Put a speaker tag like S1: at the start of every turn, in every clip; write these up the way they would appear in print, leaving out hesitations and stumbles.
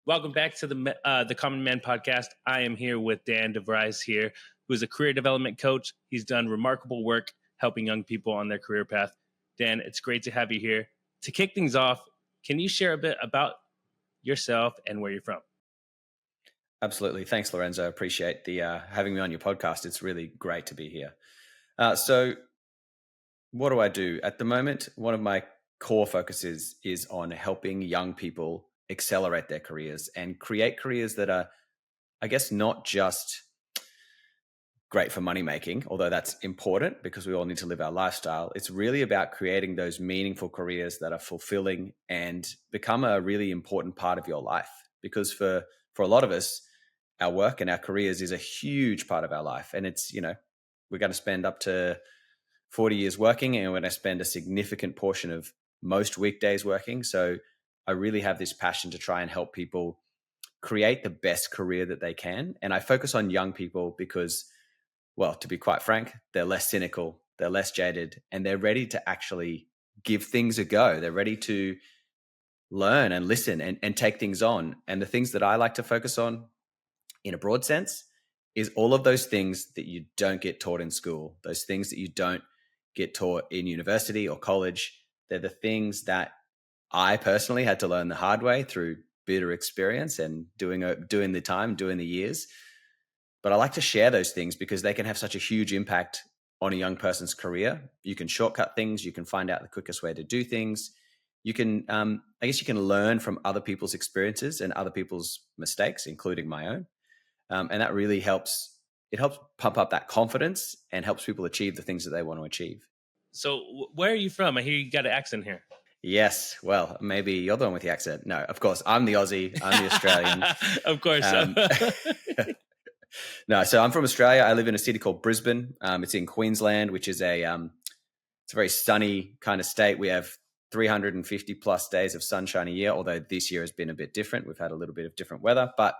S1: Welcome back to the Common Man podcast. I am here with Dan De Vries here, who is a career development coach. He's done remarkable work helping young people on their career path. Dan, it's great to have you here. To kick things off, can you share a bit about yourself and where you're from?
S2: Absolutely. Thanks, Lorenzo. I appreciate the having me on your podcast. It's really great to be here. So what do I do? At the moment, one of my core focuses is on helping young people accelerate their careers and create careers that are, I guess, not just great for money making, although that's important because we all need to live our lifestyle. It's really about creating those meaningful careers that are fulfilling and become a really important part of your life. Because for a lot of us, our work and our careers is a huge part of our life. And it's, we're going to spend up to 40 years working, and we're going to spend a significant portion of most weekdays working. So I really have this passion to try and help people create the best career that they can. And I focus on young people because, well, to be quite frank, they're less cynical, they're less jaded, and they're ready to actually give things a go. They're ready to learn and listen and take things on. And the things that I like to focus on in a broad sense is all of those things that you don't get taught in school, those things that you don't get taught in university or college. They're the things that I personally had to learn the hard way through bitter experience and doing the time, doing the years. But I like to share those things because they can have such a huge impact on a young person's career. You can shortcut things. You can find out the quickest way to do things. You can, I guess you can learn from other people's experiences and other people's mistakes, including my own. And that really helps. It helps pump up that confidence and helps people achieve the things that they want to achieve.
S1: So where are you from? I hear you got an accent here.
S2: Yes. Well, maybe you're the one with the accent. No, of course. I'm the Aussie. I'm the Australian.
S1: Of course.
S2: No, so I'm from Australia. I live in a city called Brisbane. It's in Queensland, which is it's a very sunny kind of state. We have 350 plus days of sunshine a year, although this year has been a bit different. We've had a little bit of different weather, but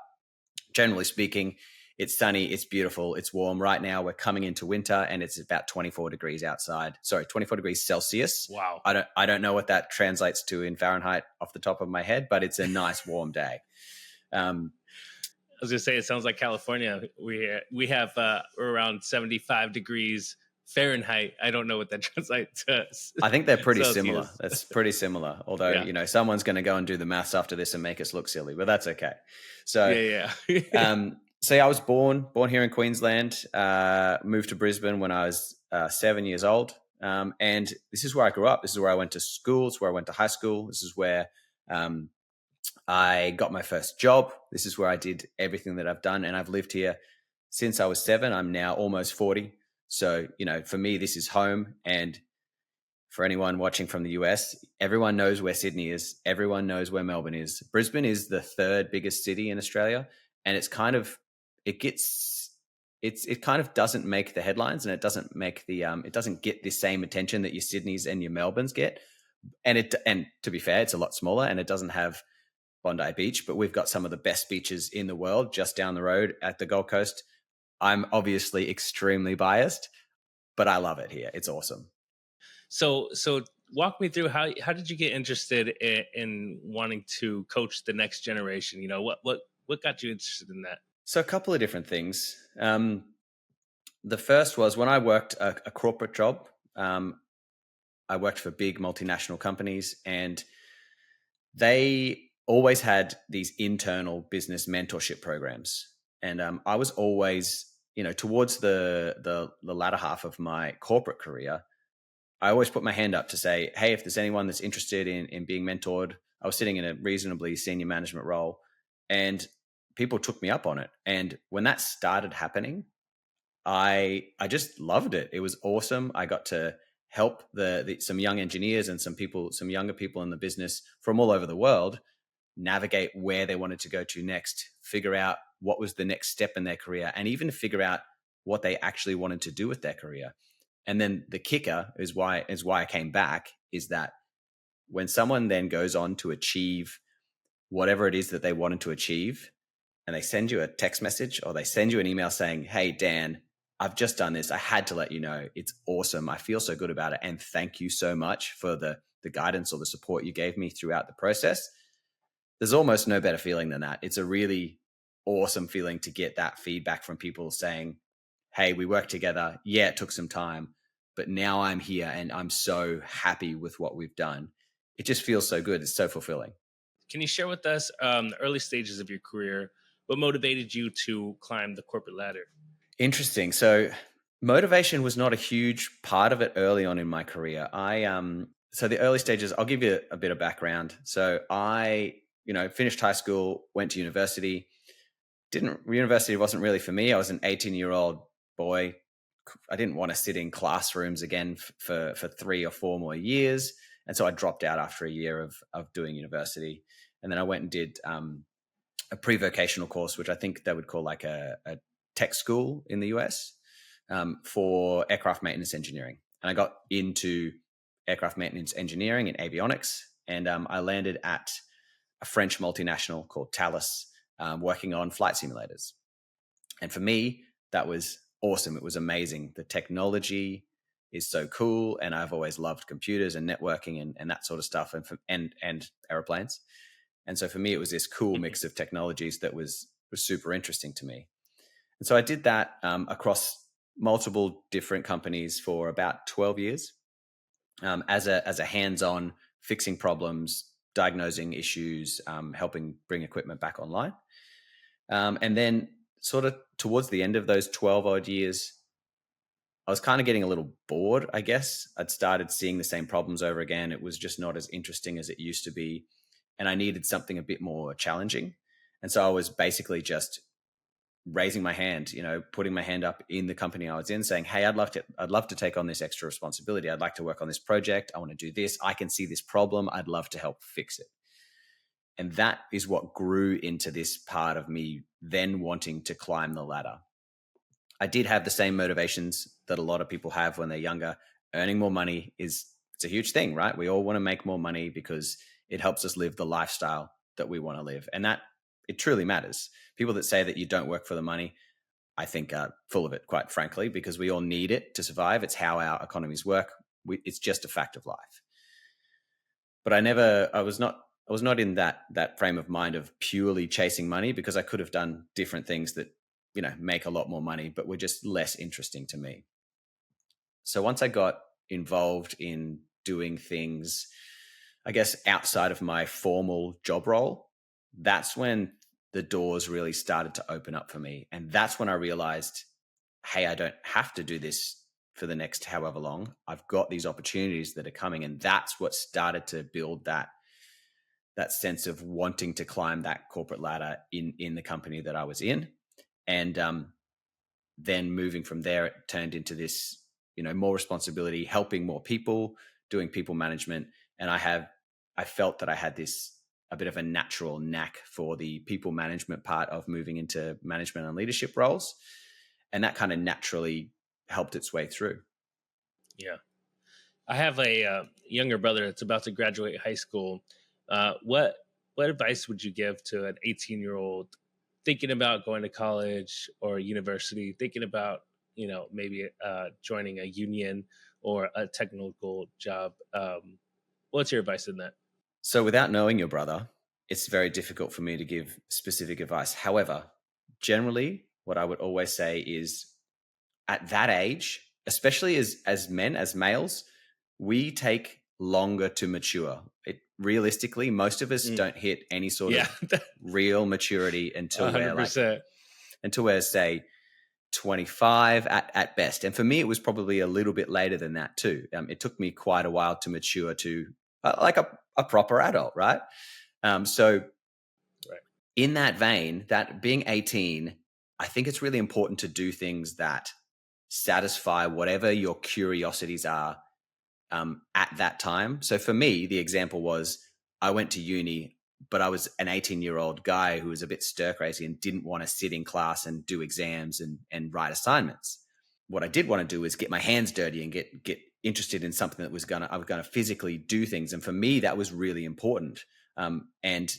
S2: generally speaking, it's sunny, it's beautiful, it's warm. Right now, we're coming into winter, and it's about 24 degrees outside. Sorry, 24 degrees Celsius.
S1: Wow.
S2: I don't know what that translates to in Fahrenheit off the top of my head, but it's a nice warm day.
S1: I was gonna say it sounds like California. We have around 75 degrees Fahrenheit. I don't know what that translates to.
S2: I think they're pretty similar. That's pretty similar. Although someone's going to go and do the maths after this and make us look silly, but that's okay. So So I was born here in Queensland. Moved to Brisbane when I was 7 years old, and this is where I grew up. This is where I went to school. It's where I went to high school. This is where I got my first job. This is where I did everything that I've done, and I've lived here since I was 7. I'm now almost 40. So, for me, this is home. And for anyone watching from the US, everyone knows where Sydney is. Everyone knows where Melbourne is. Brisbane is the third biggest city in Australia. And it kind of doesn't make the headlines, and it doesn't make it doesn't get the same attention that your Sydneys and your Melbournes get. And to be fair, it's a lot smaller, and it doesn't have Bondi Beach, but we've got some of the best beaches in the world just down the road at the Gold Coast. I'm obviously extremely biased, but I love it here. It's awesome.
S1: So walk me through how did you get interested in wanting to coach the next generation? What got you interested in that?
S2: So a couple of different things. The first was when I worked a corporate job. I worked for big multinational companies, and they always had these internal business mentorship programs. And I was always, towards the latter half of my corporate career, I always put my hand up to say, hey, if there's anyone that's interested in being mentored. I was sitting in a reasonably senior management role, and people took me up on it. And when that started happening, I just loved it. It was awesome. I got to help some young engineers and some younger people in the business from all over the world navigate where they wanted to go to next, figure out what was the next step in their career, and even figure out what they actually wanted to do with their career. And then the kicker is why I came back, is that when someone then goes on to achieve whatever it is that they wanted to achieve, and they send you a text message or they send you an email saying, hey, Dan, I've just done this. I had to let you know. It's awesome. I feel so good about it. And thank you so much for the guidance or the support you gave me throughout the process. there's almost no better feeling than that. It's a really awesome feeling to get that feedback from people saying, hey, we worked together. Yeah, it took some time, but now I'm here and I'm so happy with what we've done. It just feels so good. It's so fulfilling.
S1: Can you share with us the early stages of your career? What motivated you to climb the corporate ladder?
S2: Interesting. So motivation was not a huge part of it early on in my career. So the early stages, I'll give you a bit of background. So I, finished high school, went to university. Didn't University wasn't really for me. I was an 18-year-old boy. I didn't want to sit in classrooms again for 3 or 4 more years. And so I dropped out after a year of doing university. And then I went and did a pre-vocational course, which I think they would call like a tech school in the US, for aircraft maintenance engineering. And I got into aircraft maintenance engineering and avionics. And I landed at a French multinational called Thales, working on flight simulators. And for me, that was awesome. It was amazing. The technology is so cool. And I've always loved computers and networking and that sort of stuff, and airplanes. And so for me, it was this cool mix of technologies that was super interesting to me. And so I did that across multiple different companies for about 12 years, as a hands-on, fixing problems, diagnosing issues, helping bring equipment back online. And then sort of towards the end of those 12 odd years, I was kind of getting a little bored, I guess. I'd started seeing the same problems over again. It was just not as interesting as it used to be. And I needed something a bit more challenging. And so I was basically just raising my hand, putting my hand up in the company I was in, saying, hey, I'd love to take on this extra responsibility. I'd like to work on this project. I want to do this. I can see this problem. I'd love to help fix it. And that is what grew into this part of me then wanting to climb the ladder. I did have the same motivations that a lot of people have when they're younger. Earning more money it's a huge thing, right? We all want to make more money because it helps us live the lifestyle that we want to live. And that it truly matters. People that say that you don't work for the money, I think are full of it, quite frankly, because we all need it to survive. It's how our economies work. It's just a fact of life. But I was not in that frame of mind of purely chasing money, because I could have done different things that, make a lot more money, but were just less interesting to me. So once I got involved in doing things, I guess, outside of my formal job role, that's when the doors really started to open up for me. And that's when I realized, hey, I don't have to do this for the next however long. I've got these opportunities that are coming. And that's what started to build that sense of wanting to climb that corporate ladder in the company that I was in. And then moving from there, it turned into this, more responsibility, helping more people, doing people management. And I felt that I had a bit of a natural knack for the people management part of moving into management and leadership roles. And that kind of naturally helped its way through.
S1: Yeah. I have a younger brother that's about to graduate high school. What advice would you give to an 18-year-old thinking about going to college or university, thinking about maybe joining a union or a technical job? What's your advice in that?
S2: So without knowing your brother, it's very difficult for me to give specific advice. However, generally, what I would always say is, at that age, especially as men, as males, we take longer to mature. Realistically, most of us don't hit any sort of real maturity until
S1: 100%.
S2: we're say 25 at best. And for me, it was probably a little bit later than that too. It took me quite a while to mature to like a proper adult, right? So in that vein, that being 18, I think it's really important to do things that satisfy whatever your curiosities are at that time. So for me, the example was I went to uni, but I was an 18-year-old guy who was a bit stir crazy and didn't want to sit in class and do exams and write assignments. What I did want to do is get my hands dirty and get interested in something that I was gonna physically do things. And for me, that was really important. And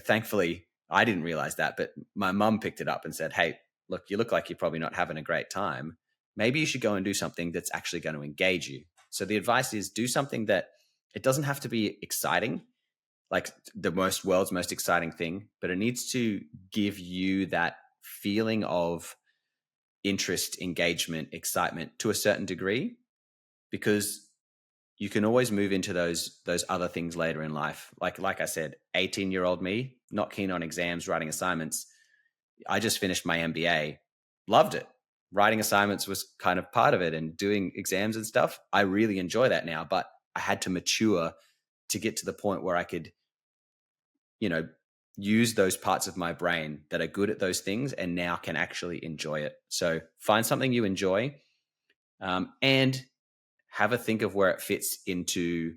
S2: thankfully, I didn't realize that, but my mum picked it up and said, "Hey, look, you look like you're probably not having a great time. Maybe you should go and do something that's actually going to engage you." So the advice is, do something that it doesn't have to be exciting. like the world's most exciting thing, but it needs to give you that feeling of interest, engagement, excitement to a certain degree, because you can always move into those other things later in life. Like I said, 18-year-old me, not keen on exams, writing assignments. I just finished my MBA, loved it. Writing assignments was kind of part of it, and doing exams and stuff. I really enjoy that now, but I had to mature to get to the point where I could, use those parts of my brain that are good at those things and now can actually enjoy it. So find something you enjoy, and have a think of where it fits into,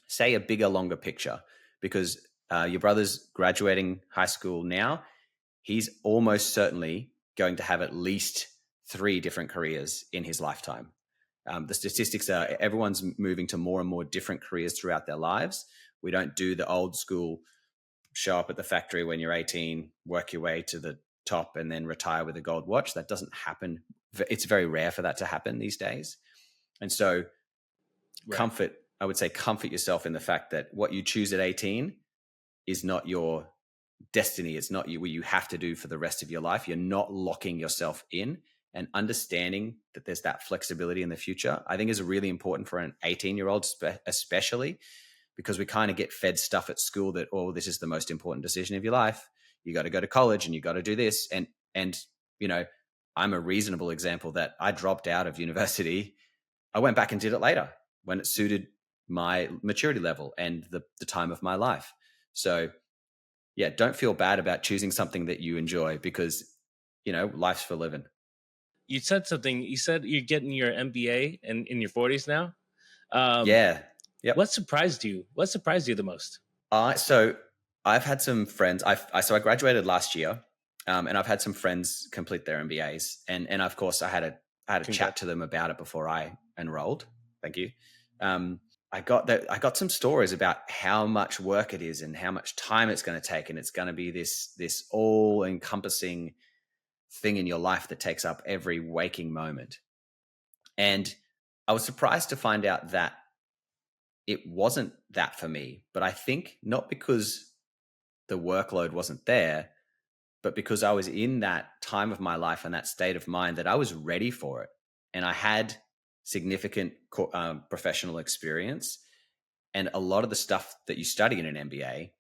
S2: say, a bigger, longer picture. Because your brother's graduating high school now. He's almost certainly going to have at least 3 different careers in his lifetime. The statistics are everyone's moving to more and more different careers throughout their lives. We don't do the old school show up at the factory when you're 18, work your way to the top, and then retire with a gold watch. That doesn't happen. It's very rare for that to happen these days. And so
S1: Right.
S2: I would say comfort yourself in the fact that what you choose at 18 is not your destiny. It's not what you have to do for the rest of your life. You're not locking yourself in, and understanding that there's that flexibility in the future, I think, is really important for an 18-year-old, especially because we kind of get fed stuff at school that, oh, this is the most important decision of your life. You got to go to college and you got to do this. And, I'm a reasonable example that I dropped out of university. I went back and did it later when it suited my maturity level and the time of my life. So yeah, don't feel bad about choosing something that you enjoy, because, life's for living.
S1: You said something. You said you're getting your MBA and in your 40s now. Um,
S2: Yeah. Yep.
S1: what surprised you? What surprised you the most?
S2: So I've had some friends. So I graduated last year, and I've had some friends complete their MBAs, and of course I had a chat
S1: Congrats.
S2: to them about it before I enrolled. Thank you. I got some stories about how much work it is and how much time it's going to take, and it's going to be this all encompassing thing in your life that takes up every waking moment. And I was surprised to find out that it wasn't that for me. But I think not because the workload wasn't there, but because I was in that time of my life and that state of mind that I was ready for it. And I had significant professional experience. And a lot of the stuff that you study in an MBA,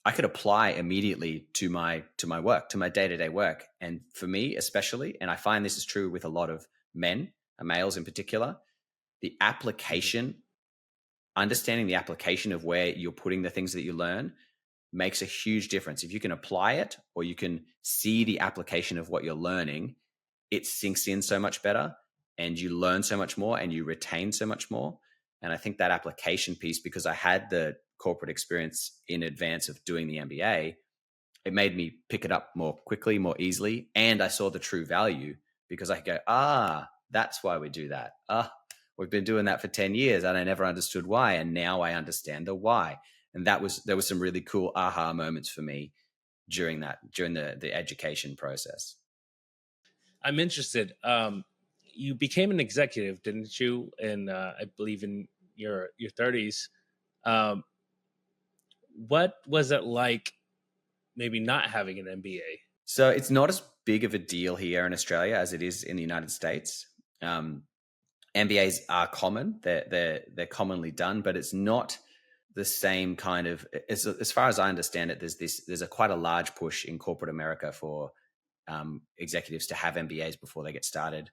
S2: I could apply immediately to my work, to my day-to-day work. And for me, especially, and I find this is true with a lot of men, males in particular, the
S1: Mhm.
S2: application, understanding the application of where you're putting the things that you learn makes a huge difference. If you can apply it, or you can see the application of what you're learning, it sinks in so much better, and you learn so much more, and you retain so much more. And I think that application piece, because I had the corporate experience in advance of doing the MBA, it made me pick it up more quickly, more easily. And I saw the true value, because I could go, that's why we do that. We've been doing that for 10 years and I never understood why. And now I understand the why. And there was some really cool aha moments for me during the education process.
S1: I'm interested. You became an executive, didn't you? And I believe in your 30s. Um, what was it like, maybe not having an MBA?
S2: So it's not as big of a deal here in Australia as it is in the United States. Um, MBAs are common; they're commonly done, but it's not the same kind of. As far as I understand it, there's a quite a large push in corporate America for executives to have MBAs before they get started.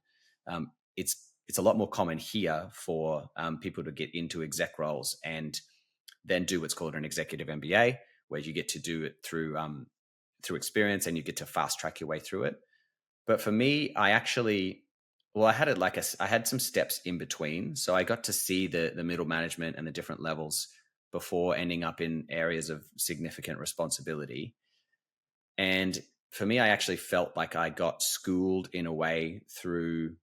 S2: It's a lot more common here for people to get into exec roles and then do what's called an executive MBA, where you get to do it through experience, and you get to fast track your way through it. But for me, I had it I had some steps in between. So I got to see the middle management and the different levels before ending up in areas of significant responsibility. And for me, I actually felt like I got schooled in a way through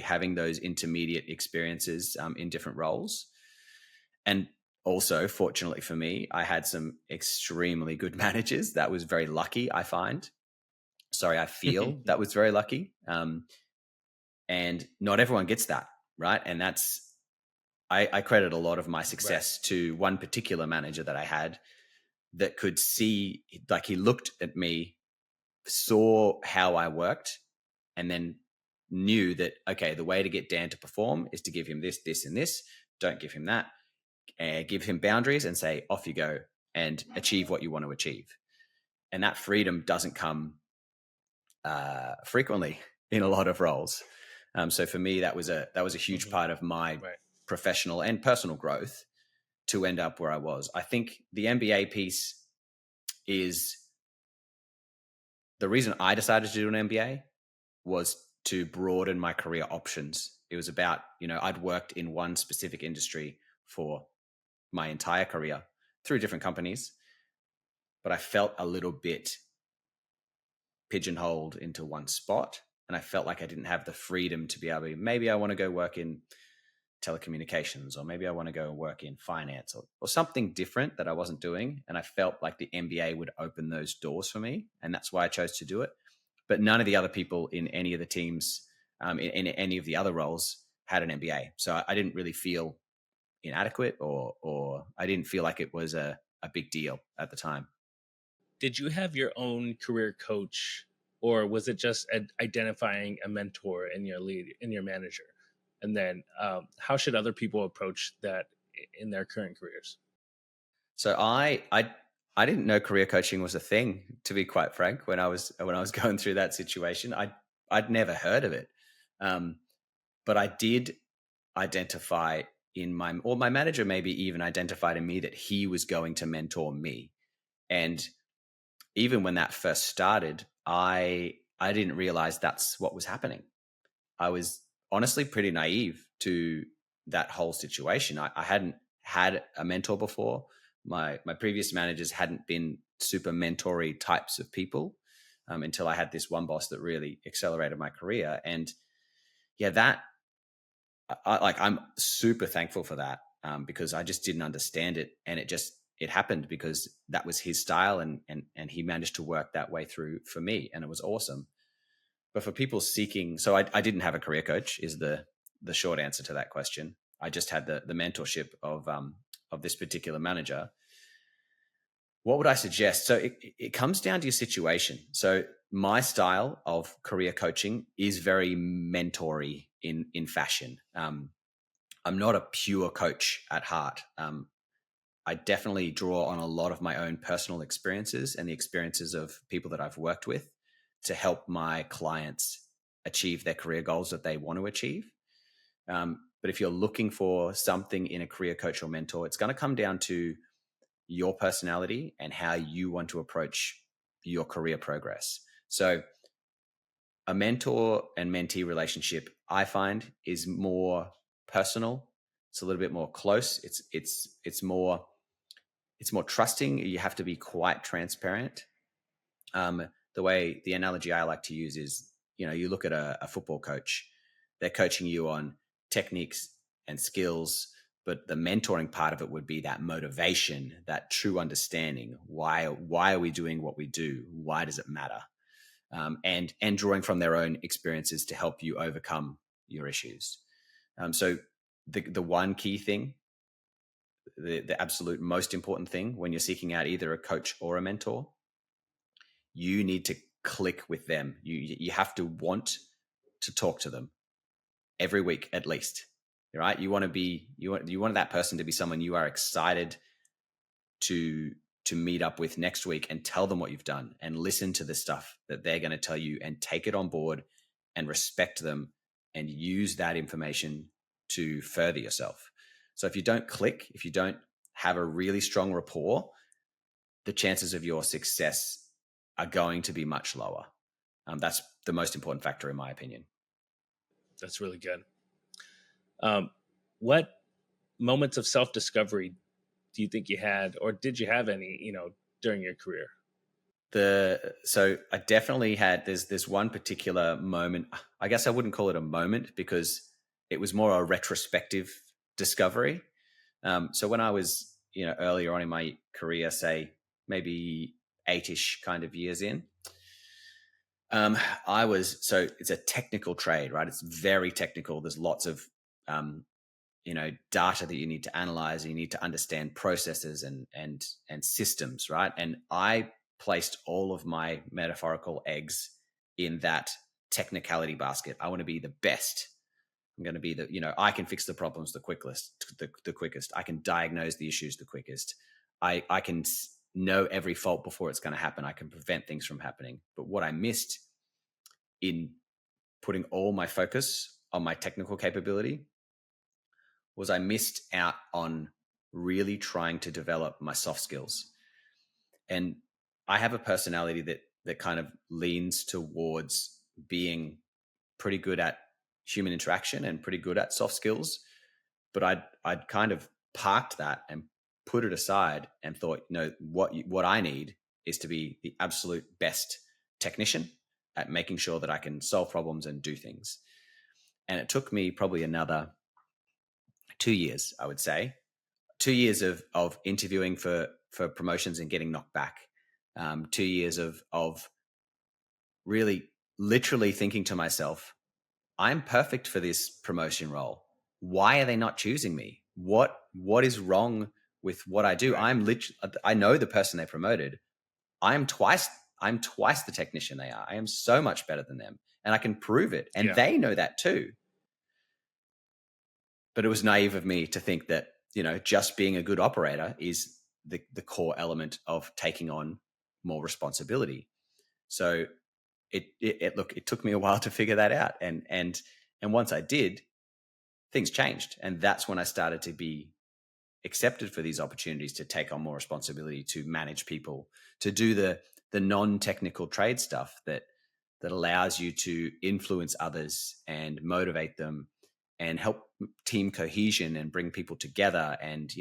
S2: having those intermediate experiences in different roles. And also, fortunately for me, I had some extremely good managers. That was very lucky, I find. Sorry, I feel that was very lucky. And not everyone gets that, right? And I credit a lot of my
S1: Right.
S2: success to one particular manager that I had. that could see, like he looked at me, saw how I worked, and then knew that, okay, the way to get Dan to perform is to give him this, this, and this. Don't give him that. Give him boundaries and say, off you go and achieve what you want to achieve. And that freedom doesn't come frequently in a lot of roles. So for me, that was a huge part of my professional and personal growth to end up where I was. I think the MBA piece is the reason I decided to do an MBA was to broaden my career options. It was about, I'd worked in one specific industry for my entire career through different companies, but I felt a little bit pigeonholed into one spot. And I felt like I didn't have the freedom to be able to, maybe I want to go work in telecommunications, or maybe I want to go work in finance or something different that I wasn't doing. And I felt like the MBA would open those doors for me. And that's why I chose to do it. But none of the other people in any of the teams, in any of the other roles, had an MBA. So I didn't really feel inadequate, or I didn't feel like it was a big deal at the time.
S1: Did you have your own career coach, or was it just identifying a mentor in your lead, in your manager? And then how should other people approach that in their current careers?
S2: So I didn't know career coaching was a thing, to be quite frank. When I was going through that situation, I'd never heard of it, but I did identify my manager maybe even identified in me that he was going to mentor me. And even when that first started, I didn't realize that's what was happening. I was honestly pretty naive to that whole situation. I hadn't had a mentor before. My previous managers hadn't been super mentory types of people until I had this one boss that really accelerated my career. And yeah, that I'm super thankful for that because I just didn't understand it, and it happened because that was his style, and he managed to work that way through for me, and it was awesome. But for people seeking, so I didn't have a career coach is the short answer to that question. I just had the mentorship of this particular manager. What would I suggest? So it comes down to your situation. So my style of career coaching is very mentory in fashion. I'm not a pure coach at heart. I definitely draw on a lot of my own personal experiences and the experiences of people that I've worked with to help my clients achieve their career goals that they want to achieve. But if you're looking for something in a career coach or mentor, it's going to come down to your personality and how you want to approach your career progress. So a mentor and mentee relationship, I find, is more personal. It's a little bit more close. It's more trusting. You have to be quite transparent. The analogy I like to use is, you look at a football coach, they're coaching you on techniques and skills, but the mentoring part of it would be that motivation, that true understanding. Why are we doing what we do? Why does it matter? And drawing from their own experiences to help you overcome your issues. So the one key thing, the absolute most important thing when you're seeking out either a coach or a mentor, you need to click with them. You have to want to talk to them every week at least. Right? You want that person to be someone you are excited to meet up with next week and tell them what you've done and listen to the stuff that they're going to tell you and take it on board and respect them and use that information to further yourself. So if you don't click, if you don't have a really strong rapport, the chances of your success are going to be much lower. That's the most important factor in my opinion.
S1: That's really good. What moments of self-discovery do you think you had, or did you have any, during your career?
S2: So I definitely had, there's one particular moment. I guess I wouldn't call it a moment because it was more a retrospective discovery. So when I was, earlier on in my career, say maybe 8-ish kind of years in, so it's a technical trade, right? It's very technical. There's lots of data that you need to analyze, and you need to understand processes and systems, right? And I placed all of my metaphorical eggs in that technicality basket. I want to be the best. I'm going to be I can fix the problems the quickest. I can diagnose the issues the quickest. I can know every fault before it's going to happen. I can prevent things from happening. But what I missed in putting all my focus on my technical capability was I missed out on really trying to develop my soft skills. And I have a personality that kind of leans towards being pretty good at human interaction and pretty good at soft skills. But I'd kind of parked that and put it aside and thought, what I need is to be the absolute best technician at making sure that I can solve problems and do things. And it took me probably another 2 years, I would say, 2 years of interviewing for promotions and getting knocked back. 2 years of really literally thinking to myself, I'm perfect for this promotion role. Why are they not choosing me? What is wrong with what I do? Right. I know the person they promoted. I'm twice the technician they are. I am so much better than them, and I can prove it. And they know that too. But it was naive of me to think that, just being a good operator is the core element of taking on more responsibility. So it took me a while to figure that out. And once I did, things changed. And that's when I started to be accepted for these opportunities to take on more responsibility, to manage people, to do the non-technical trade stuff that allows you to influence others and motivate them and help team cohesion and bring people together and,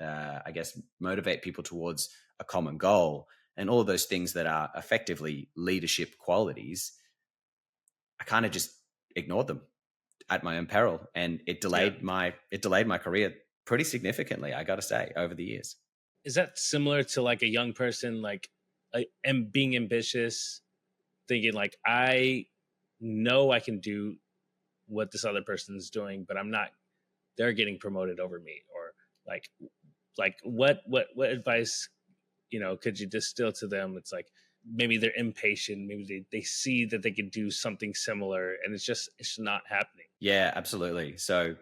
S2: I guess, motivate people towards a common goal and all of those things that are effectively leadership qualities. I kind of just ignored them at my own peril, and it delayed my career pretty significantly, I got to say, over the years.
S1: Is that similar to like a young person, and being ambitious, thinking like, I know I can do what this other person's doing, but I'm not, they're getting promoted over me? Or like what advice, could you distill to them? It's like, maybe they're impatient. Maybe they see that they could do something similar and it's not happening.
S2: Yeah, absolutely. So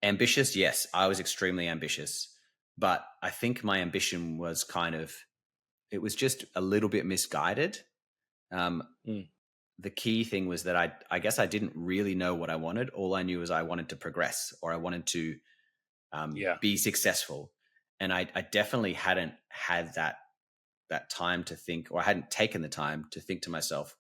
S2: ambitious. Yes, I was extremely ambitious, but I think my ambition was it was just a little bit misguided. The key thing was that I guess I didn't really know what I wanted. All I knew was I wanted to progress, or I wanted to be successful. And I definitely hadn't had that time to think, or I hadn't taken the time to think to myself,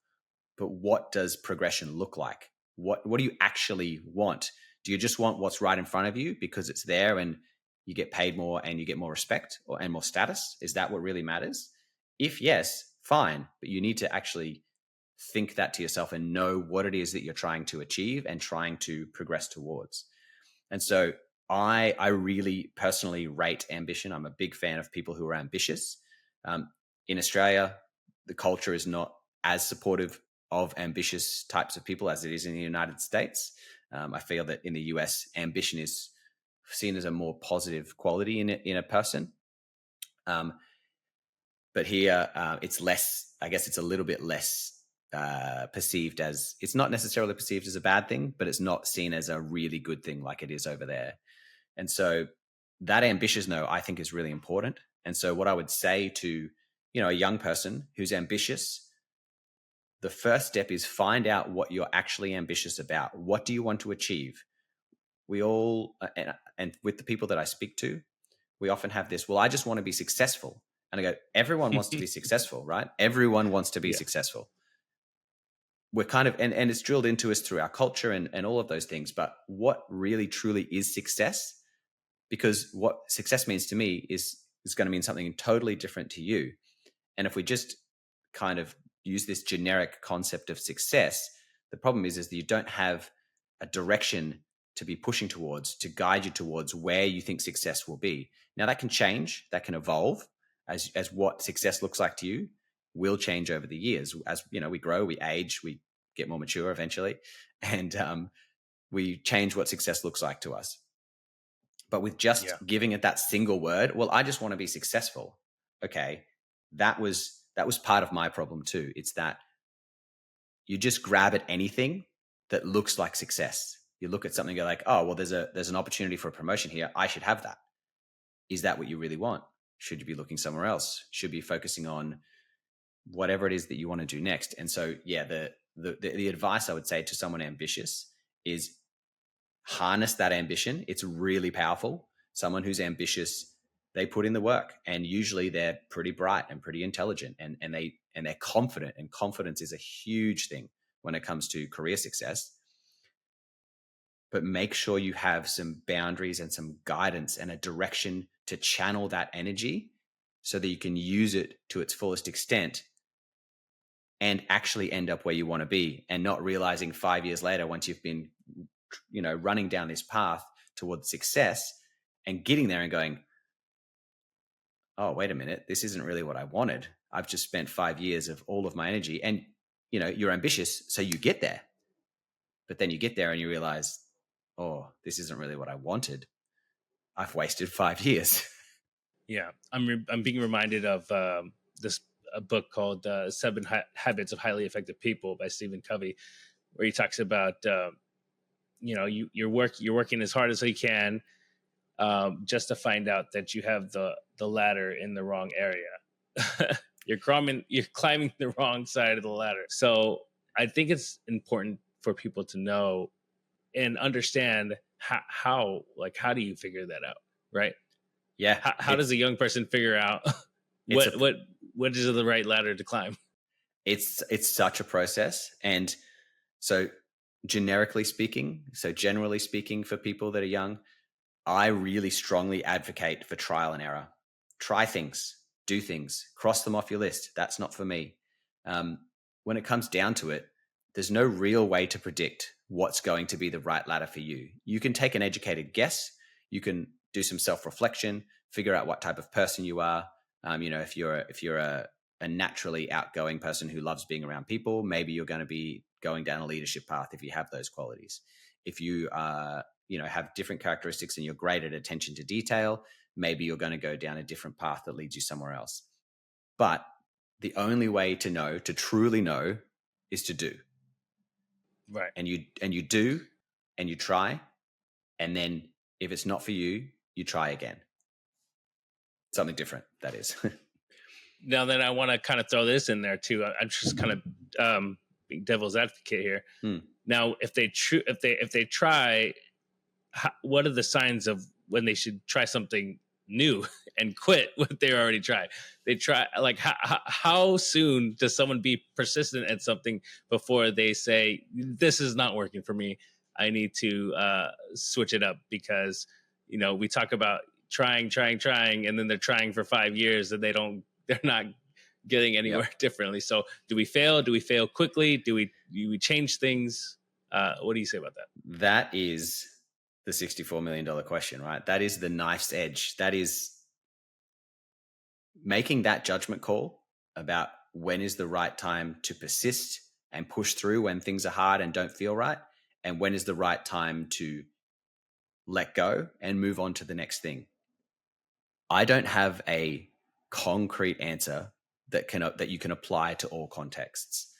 S2: but what does progression look like? What do you actually want? Do you just want what's right in front of you because it's there and you get paid more and you get more respect and more status? Is that what really matters? If yes, fine, but you need to actually think that to yourself and know what it is that you're trying to achieve and trying to progress towards. And so I really personally rate ambition. I'm a big fan of people who are ambitious. In Australia, the culture is not as supportive of ambitious types of people as it is in the United States. I feel that in the US, ambition is seen as a more positive quality in a person. But here, it's less, I guess it's a little bit less perceived as, it's not necessarily perceived as a bad thing, but it's not seen as a really good thing like it is over there. And so that ambitious note, I think, is really important. And so what I would say to, a young person who's ambitious, the first step is find out what you're actually ambitious about. What do you want to achieve? We all, and with the people that I speak to, we often have this, well, I just want to be successful. And I go, everyone wants to be successful, right? Everyone wants to be successful. We're kind of, and it's drilled into us through our culture and all of those things. But what really truly is success? Because what success means to me is going to mean something totally different to you. And if we just kind of use this generic concept of success, the problem is that you don't have a direction to be pushing towards, to guide you towards where you think success will be. Now that can change, that can evolve as what success looks like to you will change over the years. As we grow, we age, we get more mature eventually. And We change what success looks like to us. But with just
S1: Yeah.
S2: giving it that single word, well, I just want to be successful. Okay. That was part of my problem too. It's that you just grab at anything that looks like success. You look at something and go like, oh, well, there's an opportunity for a promotion here. I should have that. Is that what you really want? Should you be looking somewhere else? Should be focusing on whatever it is that you want to do next. And so, yeah, the advice I would say to someone ambitious is harness that ambition. It's really powerful. Someone who's ambitious, they put in the work, and usually they're pretty bright and pretty intelligent, and they're confident. And confidence is a huge thing when it comes to career success. But make sure you have some boundaries and some guidance and a direction to channel that energy so that you can use it to its fullest extent and actually end up where you want to be, and not realizing 5 years later, once you've been, running down this path towards success and getting there and going, oh, wait a minute, this isn't really what I wanted. I've just spent 5 years of all of my energy, and, you're ambitious, so you get there. But then you get there and you realize, oh, this isn't really what I wanted. I've wasted 5 years.
S1: Yeah, I'm being reminded of this a book called Seven Habits of Highly Effective People by Stephen Covey, where he talks about you're working as hard as you can, just to find out that you have the ladder in the wrong area. You're climbing the wrong side of the ladder. So I think it's important for people to know and understand how do you figure that out, right?
S2: Yeah.
S1: How does a young person figure out what is the right ladder to climb?
S2: It's such a process. And so generally speaking, for people that are young, I really strongly advocate for trial and error. Try things, do things, cross them off your list. That's not for me. When it comes down to it, there's no real way to predict what's going to be the right ladder for you. You can take an educated guess. You can do some self-reflection, figure out what type of person you are. If you're a naturally outgoing person who loves being around people, maybe you're going to be going down a leadership path if you have those qualities. If you have different characteristics and you're great at attention to detail, maybe you're going to go down a different path that leads you somewhere else. But the only way to truly know, is to do.
S1: Right.
S2: And you do, and you try, and then if it's not for you, you try again. Something different, that is.
S1: Now then, I want to kind of throw this in there too. I'm just kind of being devil's advocate here. Now, if they try, what are the signs of when they should try something new and quit what they already tried? They try, like, how soon does someone be persistent at something before they say, this is not working for me, I need to switch it up? Because we talk about trying, and then they're trying for 5 years and they're not getting anywhere differently. So do we fail quickly? Do we change things? What do you say about that?
S2: That is the $64 million question, right? That is the knife's edge. That is making that judgment call about when is the right time to persist and push through when things are hard and don't feel right, and when is the right time to let go and move on to the next thing. I don't have a concrete answer that you can apply to all contexts.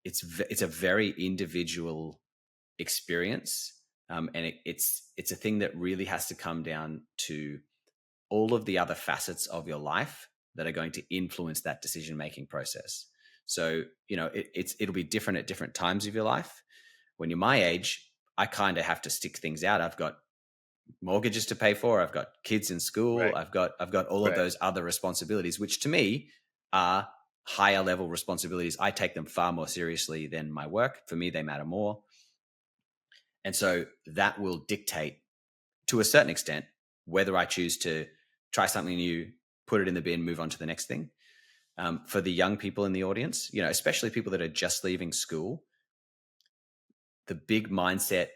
S2: It's a very individual experience, and it's a thing that really has to come down to all of the other facets of your life that are going to influence that decision-making process. So, it'll be different at different times of your life. When you're my age, I kind of have to stick things out. I've got mortgages to pay for. I've got kids in school.
S1: Right.
S2: I've got all of those other responsibilities, which to me are higher level responsibilities. I take them far more seriously than my work. For me, they matter more. And so that will dictate, to a certain extent, whether I choose to try something new, put it in the bin, move on to the next thing. For the young people in the audience, especially people that are just leaving school, the big mindset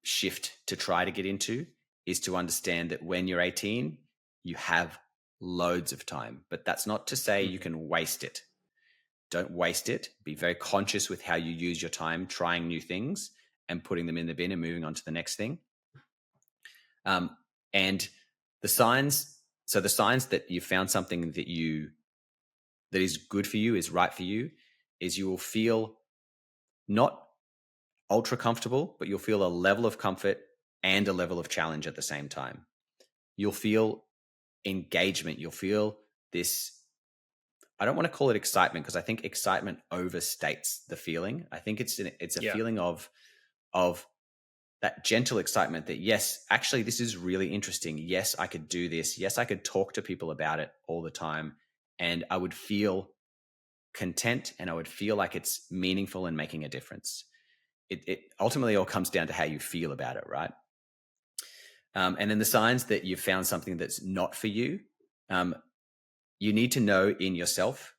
S2: shift to try to get into is to understand that when you're 18, you have loads of time. But that's not to say you can waste it. Don't waste it. Be very conscious with how you use your time trying new things, and putting them in the bin and moving on to the next thing. And the signs that you found something that is good for you, is right for you, is you will feel not ultra comfortable, but you'll feel a level of comfort and a level of challenge at the same time. You'll feel engagement. You'll feel this, I don't want to call it excitement, because I think excitement overstates the feeling. I think it's a feeling of that gentle excitement that, yes, actually, this is really interesting. Yes, I could do this. Yes, I could talk to people about it all the time. And I would feel content, and I would feel like it's meaningful and making a difference. It ultimately all comes down to how you feel about it, right? And then the signs that you've found something that's not for you, you need to know in yourself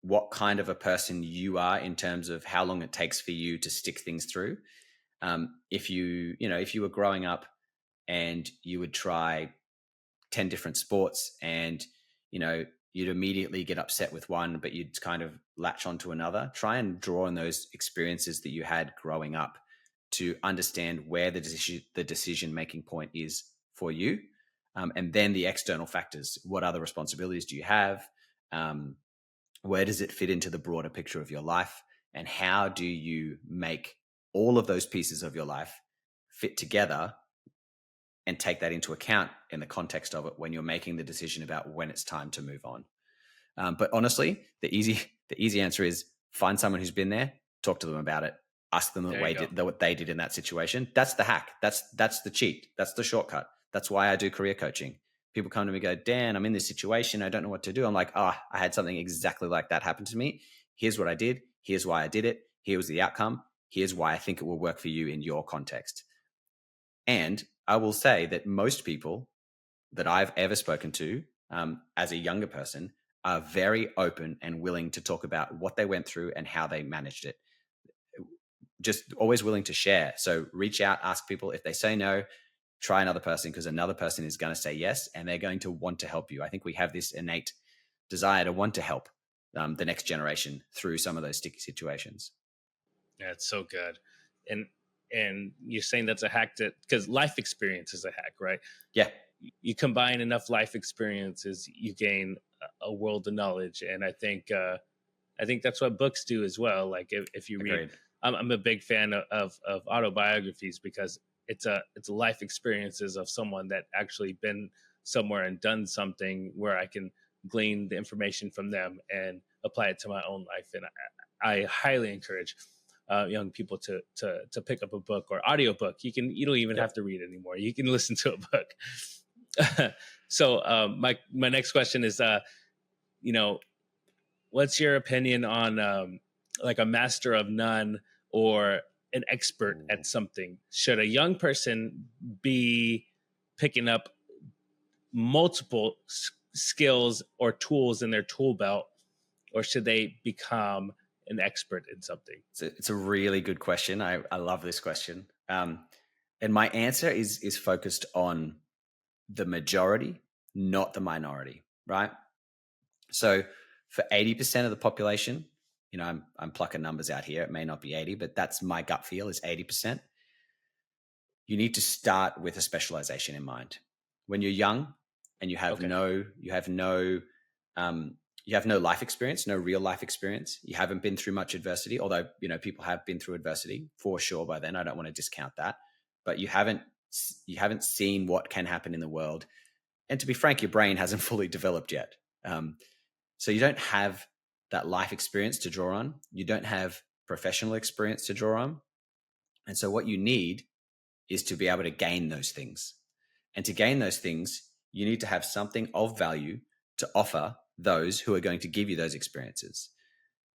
S2: what kind of a person you are in terms of how long it takes for you to stick things through. If you were growing up and you would try 10 different sports, and you'd immediately get upset with one, but you'd kind of latch onto another, try and draw on those experiences that you had growing up to understand where the decision making point is for you. And then the external factors. What other responsibilities do you have? Where does it fit into the broader picture of your life? And how do you make all of those pieces of your life fit together and take that into account in the context of it when you're making the decision about when it's time to move on? But honestly, the easy answer is find someone who's been there, talk to them about it, ask them what they did in that situation. That's the hack. That's the cheat. That's the shortcut. That's why I do career coaching. People come to me and go, Dan, I'm in this situation. I don't know what to do. I'm like, I had something exactly like that happen to me. Here's what I did. Here's why I did it. Here was the outcome. Here's why I think it will work for you in your context. And I will say that most people that I've ever spoken to as a younger person are very open and willing to talk about what they went through and how they managed it. Just always willing to share. So reach out, ask people. If they say no, try another person, because another person is going to say yes, and they're going to want to help you. I think we have this innate desire to want to help the next generation through some of those sticky situations.
S1: Yeah, it's so good. And you're saying that's a hack, because life experience is a hack, right?
S2: Yeah.
S1: You combine enough life experiences, you gain a world of knowledge. And I think that's what books do as well. Like if you read, I'm a big fan of autobiographies, because it's a life experiences of someone that actually been somewhere and done something where I can glean the information from them and apply it to my own life. And I highly encourage young people to pick up a book or audiobook. You don't even have to read anymore. You can listen to a book. So my next question is, what's your opinion on like a master of none or an expert at something? Should a young person be picking up multiple skills or tools in their tool belt, or should they become an expert in something?
S2: It's a really good question. I love this question. And my answer is focused on the majority, not the minority, right? So for 80% of the population, I'm plucking numbers out here. It may not be 80, but that's my gut feel is 80%. You need to start with a specialization in mind. When you're young and you have no life experience, no real life experience. You haven't been through much adversity, although, people have been through adversity for sure by then. I don't want to discount that, but you haven't seen what can happen in the world. And to be frank, your brain hasn't fully developed yet. So you don't have that life experience to draw on. You don't have professional experience to draw on. And so what you need is to be able to gain those things. And to gain those things, you need to have something of value to offer those who are going to give you those experiences.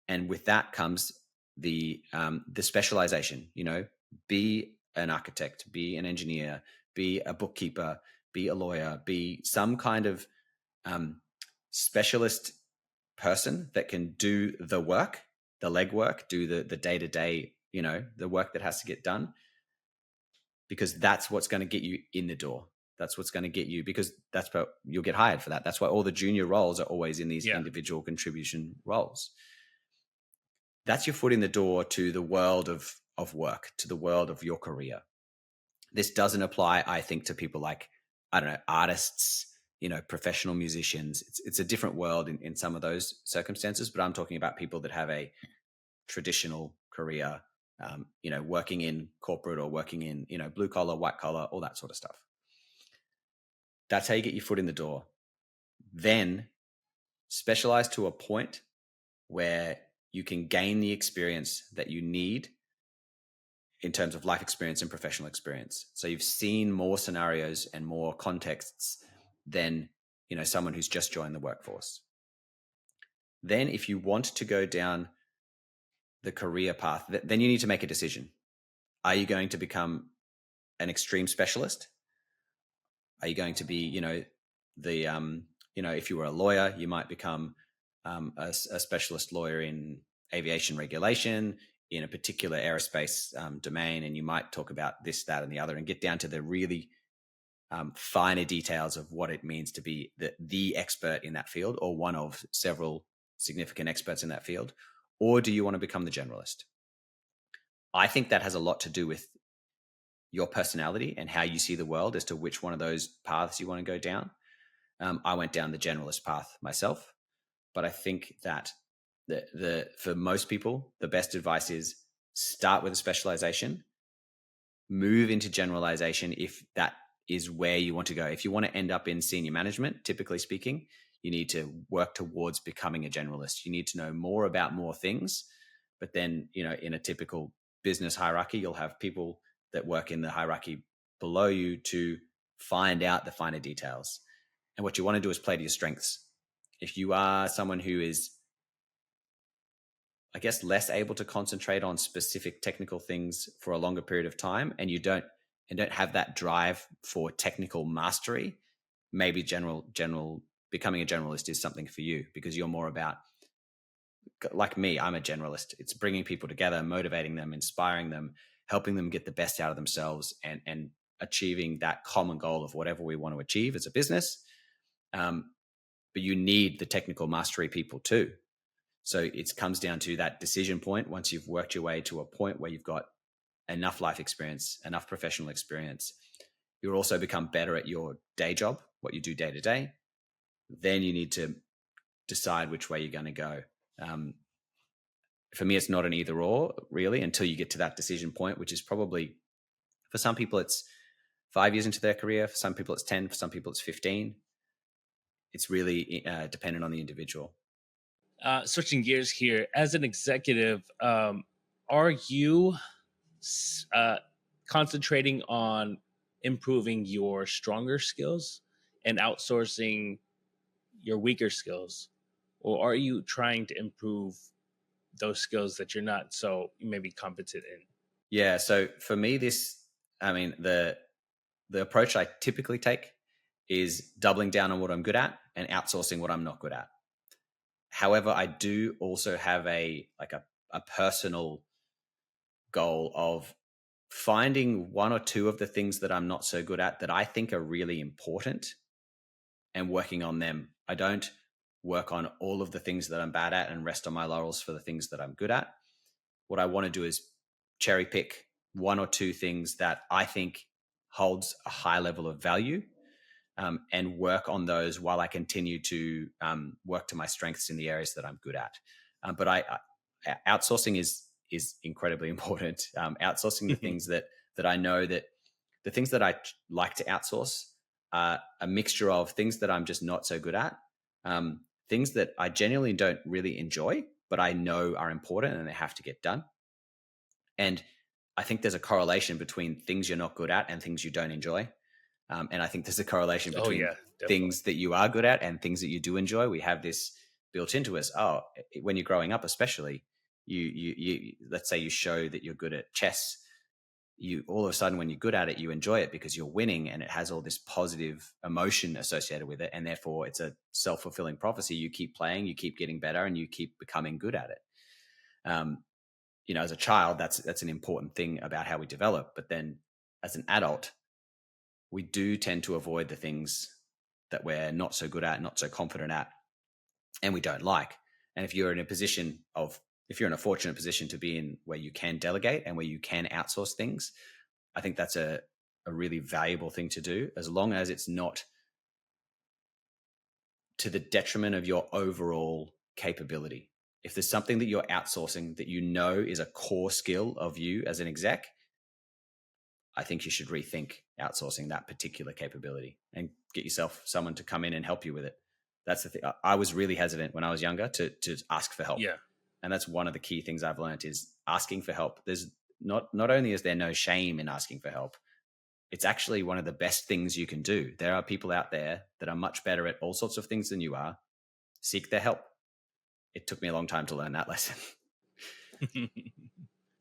S2: And with that comes the specialization. Be an architect, be an engineer, be a bookkeeper, be a lawyer, be some kind of specialist person that can do the work, the legwork, do the day-to-day, the work that has to get done, because that's what's going to get you in the door. That's what's going to get you, because that's what you'll get hired for that. That's why all the junior roles are always in these individual contribution roles. That's your foot in the door to the world of of work, to the world of your career. This doesn't apply, I think, to people like, I don't know, artists, professional musicians. It's a different world in some of those circumstances, but I'm talking about people that have a traditional career, working in corporate or working in, blue collar, white collar, all that sort of stuff. That's how you get your foot in the door. Then specialize to a point where you can gain the experience that you need in terms of life experience and professional experience. So you've seen more scenarios and more contexts than, someone who's just joined the workforce. Then if you want to go down the career path, then you need to make a decision. Are you going to become an extreme specialist? Are you going to be, if you were a lawyer, you might become a specialist lawyer in aviation regulation in a particular aerospace domain, and you might talk about this, that, and the other, and get down to the really finer details of what it means to be the expert in that field, or one of several significant experts in that field. Or do you want to become the generalist? I think that has a lot to do with your personality and how you see the world as to which one of those paths you want to go down. I went down the generalist path myself, but I think that for most people, the best advice is start with a specialization, move into generalization if that is where you want to go. If you want to end up in senior management, typically speaking, you need to work towards becoming a generalist. You need to know more about more things. But then, in a typical business hierarchy, you'll have people that work in the hierarchy below you to find out the finer details. And what you want to do is play to your strengths. If you are someone who is, I guess, less able to concentrate on specific technical things for a longer period of time, and you don't have that drive for technical mastery, maybe becoming a generalist is something for you, because you're more about, like me, I'm a generalist. It's bringing people together, motivating them, inspiring them, helping them get the best out of themselves, and achieving that common goal of whatever we want to achieve as a business. But you need the technical mastery people too. So it comes down to that decision point. Once you've worked your way to a point where you've got enough life experience, enough professional experience, you'll also become better at your day job, what you do day to day. Then you need to decide which way you're going to go. For me, it's not an either or, really, until you get to that decision point, which is probably, for some people, it's 5 years into their career. For some people, it's 10. For some people, it's 15. It's really dependent on the individual.
S1: Switching gears here, as an executive, are you concentrating on improving your stronger skills and outsourcing your weaker skills, or are you trying to improve those skills that you're not so maybe competent in?
S2: Yeah. So for me, the approach I typically take is doubling down on what I'm good at and outsourcing what I'm not good at. However, I do also have a personal goal of finding one or two of the things that I'm not so good at that I think are really important and working on them. I don't work on all of the things that I'm bad at and rest on my laurels for the things that I'm good at. What I want to do is cherry pick one or two things that I think holds a high level of value, and work on those while I continue to work to my strengths in the areas that I'm good at. But outsourcing is incredibly important. Outsourcing the things that I know that the things that I like to outsource are a mixture of things that I'm just not so good at, things that I genuinely don't really enjoy, but I know are important and they have to get done. And I think there's a correlation between things you're not good at and things you don't enjoy. And I think there's a correlation between things that you are good at and things that you do enjoy. We have this built into us. Oh, when you're growing up, especially, you let's say you show that you're good at chess. You all of a sudden, when you're good at it, you enjoy it because you're winning, and it has all this positive emotion associated with it, and therefore it's a self-fulfilling prophecy. You keep playing, you keep getting better, and you keep becoming good at it. As a child, that's an important thing about how we develop. But then, as an adult, we do tend to avoid the things that we're not so good at, not so confident at, and we don't like. And if you're in a position of if you're in a fortunate position to be in where you can delegate and where you can outsource things, I think that's a really valuable thing to do, as long as it's not to the detriment of your overall capability. If there's something that you're outsourcing that you know is a core skill of you as an exec, I think you should rethink outsourcing that particular capability and get yourself someone to come in and help you with it. That's the thing. I was really hesitant when I was younger to ask for help.
S1: Yeah.
S2: And that's one of the key things I've learned is asking for help. There's not only is there no shame in asking for help, it's actually one of the best things you can do. There are people out there that are much better at all sorts of things than you are. Seek their help. It took me a long time to learn that lesson.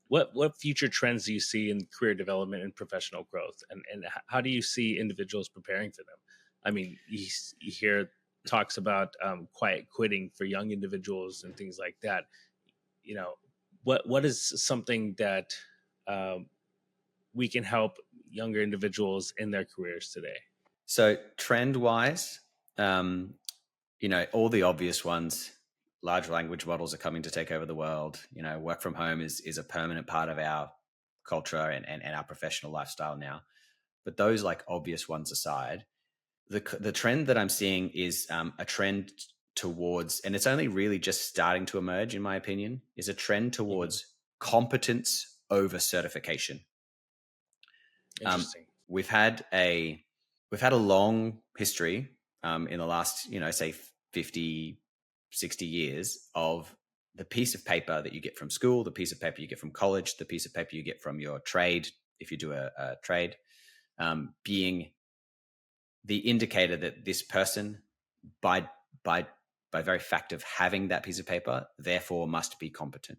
S1: What future trends do you see in career development and professional growth, and how do you see individuals preparing for them? I mean, you hear talks about quiet quitting for young individuals and things like that. What is something that um, we can help younger individuals in their careers today?
S2: So trend wise, all the obvious ones, large language models are coming to take over the world. Work from home is a permanent part of our culture and our professional lifestyle now. But those like obvious ones aside, the trend that I'm seeing is a trend towards, and it's only really just starting to emerge, in my opinion, is a trend towards competence over certification.
S1: Interesting.
S2: We've had a long history in the last, say 50, 60 years of the piece of paper that you get from school, the piece of paper you get from college, the piece of paper you get from your trade, if you do a trade, being the indicator that this person, by very fact of having that piece of paper, therefore must be competent.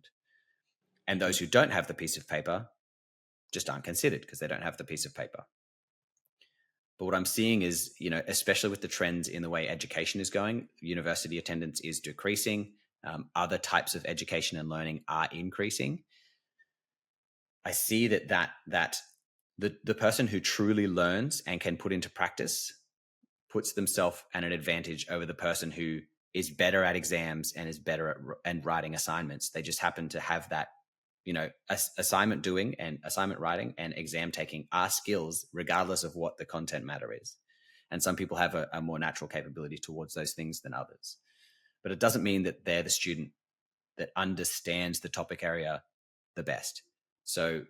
S2: And those who don't have the piece of paper just aren't considered because they don't have the piece of paper. But what I'm seeing is, especially with the trends in the way education is going, university attendance is decreasing. Other types of education and learning are increasing. I see that the person who truly learns and can put into practice puts themselves at an advantage over the person who is better at exams and is better at writing assignments. They just happen to have that, assignment doing and assignment writing and exam taking are skills regardless of what the content matter is. And some people have a more natural capability towards those things than others. But it doesn't mean that they're the student that understands the topic area the best. So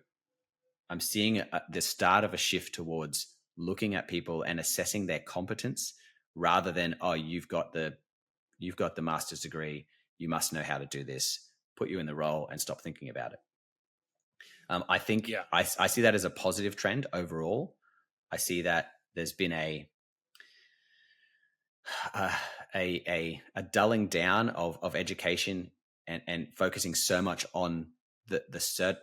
S2: I'm seeing the start of a shift towards looking at people and assessing their competence rather than, oh, you've got the master's degree, you must know how to do this, put you in the role and stop thinking about it. I think I see that as a positive trend overall. I see that there's been a dulling down of education and focusing so much on the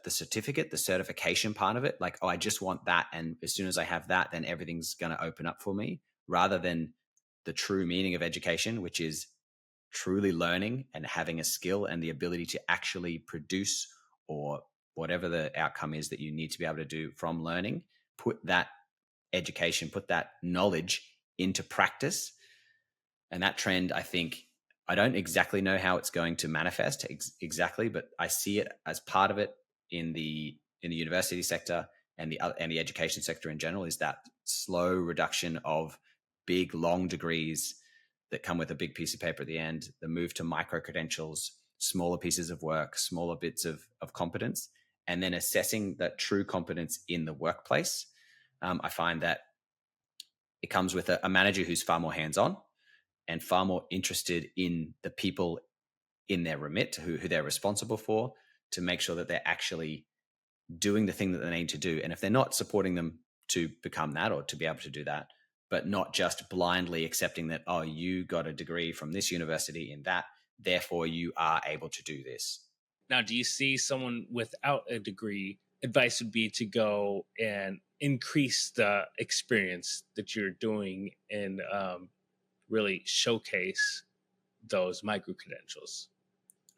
S2: certificate, the certification part of it. Like, oh, I just want that, and as soon as I have that, then everything's going to open up for me, rather than the true meaning of education, which is truly learning and having a skill and the ability to actually produce or whatever the outcome is that you need to be able to do from learning. Put that education, put that knowledge into practice. And that trend, I think, I don't exactly know how it's going to manifest exactly, but I see it as part of it in the university sector and the education sector in general, is that slow reduction of big, long degrees that come with a big piece of paper at the end, the move to micro credentials, smaller pieces of work, smaller bits of competence, and then assessing that true competence in the workplace. I find that it comes with a manager who's far more hands-on and far more interested in the people in their remit, who they're responsible for, to make sure that they're actually doing the thing that they need to do. And if they're not, supporting them to become that or to be able to do that, but not just blindly accepting that, oh, you got a degree from this university in that, therefore you are able to do this.
S1: Now, do you see someone without a degree, advice would be to go and increase the experience that you're doing and really showcase those micro credentials?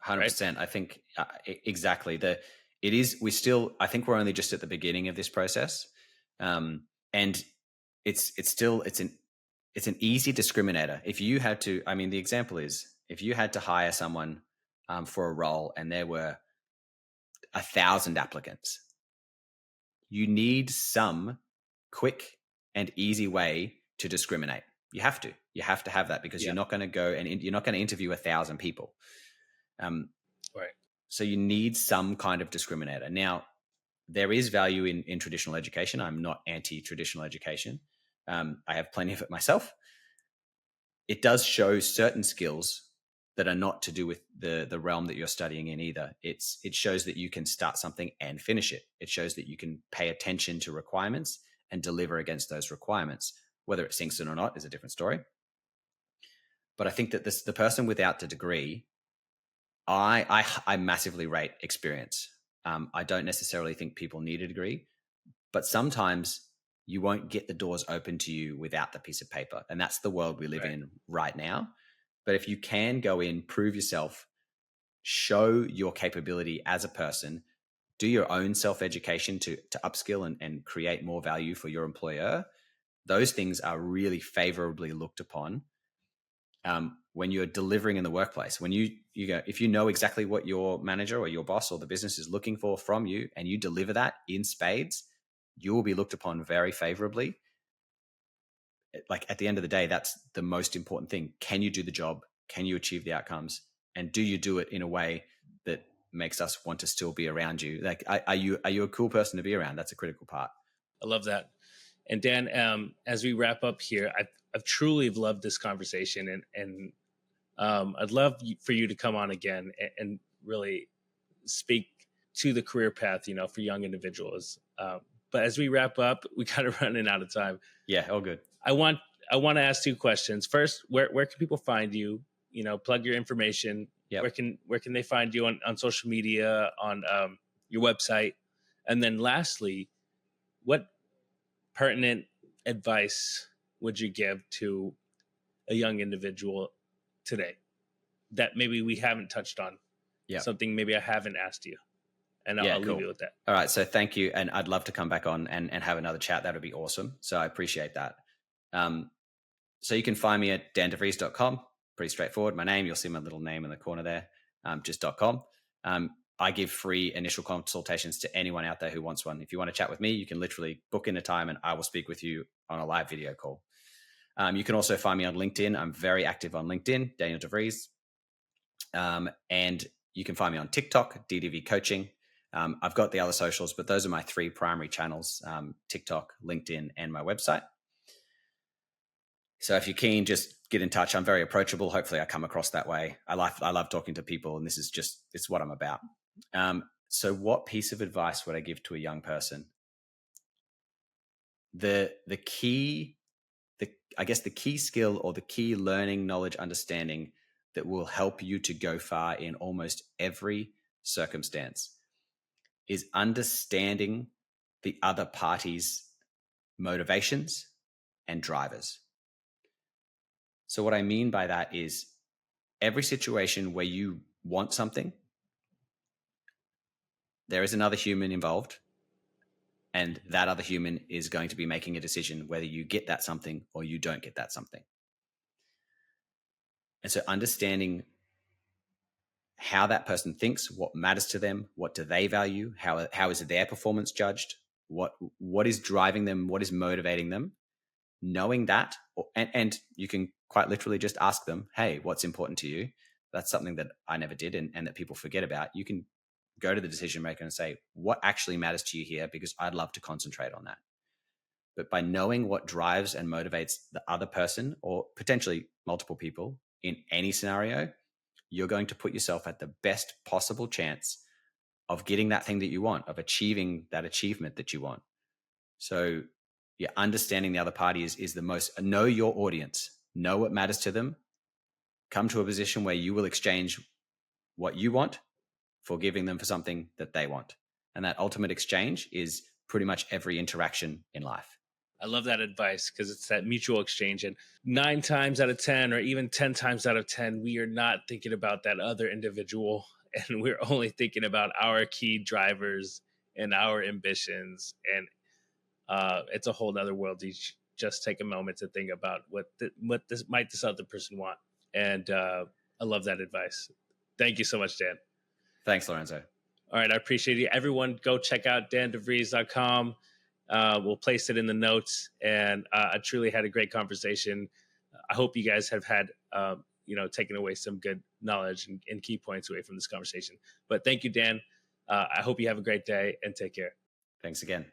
S2: 100%. Right? I think exactly. I think we're only just at the beginning of this process. And it's an easy discriminator. If you had to, I mean, the example is, if you had to hire someone for a role and there were 1,000 applicants, you need some quick and easy way to discriminate. You have to have that, because
S1: Yeah.
S2: you're not going to go and you're not going to interview 1,000 people.
S1: Right.
S2: So you need some kind of discriminator. Now, there is value in traditional education. I'm not anti-traditional education. I have plenty of it myself. It does show certain skills that are not to do with the realm that you're studying in either. It shows that you can start something and finish it. It shows that you can pay attention to requirements and deliver against those requirements. Whether it sinks in or not is a different story. But I think that the person without the degree, I massively rate experience. I don't necessarily think people need a degree, but sometimes you won't get the doors open to you without the piece of paper. And that's the world we live in right now. But if you can go in, prove yourself, show your capability as a person, do your own self-education to upskill and create more value for your employer, those things are really favorably looked upon when you're delivering in the workplace. When you go, if you know exactly what your manager or your boss or the business is looking for from you and you deliver that in spades, you will be looked upon very favorably. Like at the end of the day, that's the most important thing. Can you do the job? Can you achieve the outcomes? And do you do it in a way that makes us want to still be around you? Like, are you a cool person to be around? That's a critical part.
S1: I love that. And Dan, as we wrap up here, I've truly loved this conversation, and I'd love for you to come on again and really speak to the career path, for young individuals. But as we wrap up, we kind of running out of time.
S2: Yeah, all good.
S1: I want to ask two questions. First, where can people find you? Plug your information.
S2: Yep.
S1: Where can they find you on social media, on your website? And then lastly, what pertinent advice would you give to a young individual today that maybe we haven't touched on?
S2: Yeah.
S1: Something maybe I haven't asked you. And I'll
S2: cool.
S1: leave you with that.
S2: All right. So thank you. And I'd love to come back on and have another chat. That would be awesome. So I appreciate that. So you can find me at dandevries.com. Pretty straightforward. My name, you'll see my little name in the corner there, just .com. I give free initial consultations to anyone out there who wants one. If you want to chat with me, you can literally book in a time and I will speak with you on a live video call. You can also find me on LinkedIn. I'm very active on LinkedIn, Daniel De Vries. And you can find me on TikTok, DDV Coaching. I've got the other socials, but those are my three primary channels, TikTok, LinkedIn, and my website. So if you're keen, just get in touch. I'm very approachable. Hopefully I come across that way. I love talking to people, and this is just, it's what I'm about. So what piece of advice would I give to a young person? The key skill or the key learning, knowledge, understanding that will help you to go far in almost every circumstance is understanding the other party's motivations and drivers. So what I mean by that is every situation where you want something, there is another human involved, and that other human is going to be making a decision whether you get that something or you don't get that something. And so understanding how that person thinks, what matters to them, what do they value, how is their performance judged, what is driving them, what is motivating them, knowing that, and you can quite literally just ask them, hey, what's important to you? That's something that I never did and that people forget about. You can go to the decision maker and say, what actually matters to you here? Because I'd love to concentrate on that. But by knowing what drives and motivates the other person, or potentially multiple people in any scenario, you're going to put yourself at the best possible chance of getting that thing that you want, of achieving that achievement that you want. So yeah, understanding the other party is the most. Know your audience, know what matters to them, come to a position where you will exchange what you want for giving them for something that they want. And that ultimate exchange is pretty much every interaction in life.
S1: I love that advice because it's that mutual exchange. And 9 times out of 10, or even 10 times out of 10, we are not thinking about that other individual. And we're only thinking about our key drivers and our ambitions. And it's a whole other world. You just take a moment to think about what this other person want. And I love that advice. Thank you so much, Dan.
S2: Thanks, Lorenzo.
S1: All right, I appreciate you. Everyone, go check out dandevries.com. We'll place it in the notes. And I truly had a great conversation. I hope you guys have had, taken away some good knowledge and key points away from this conversation. But thank you, Dan. I hope you have a great day and take care.
S2: Thanks again.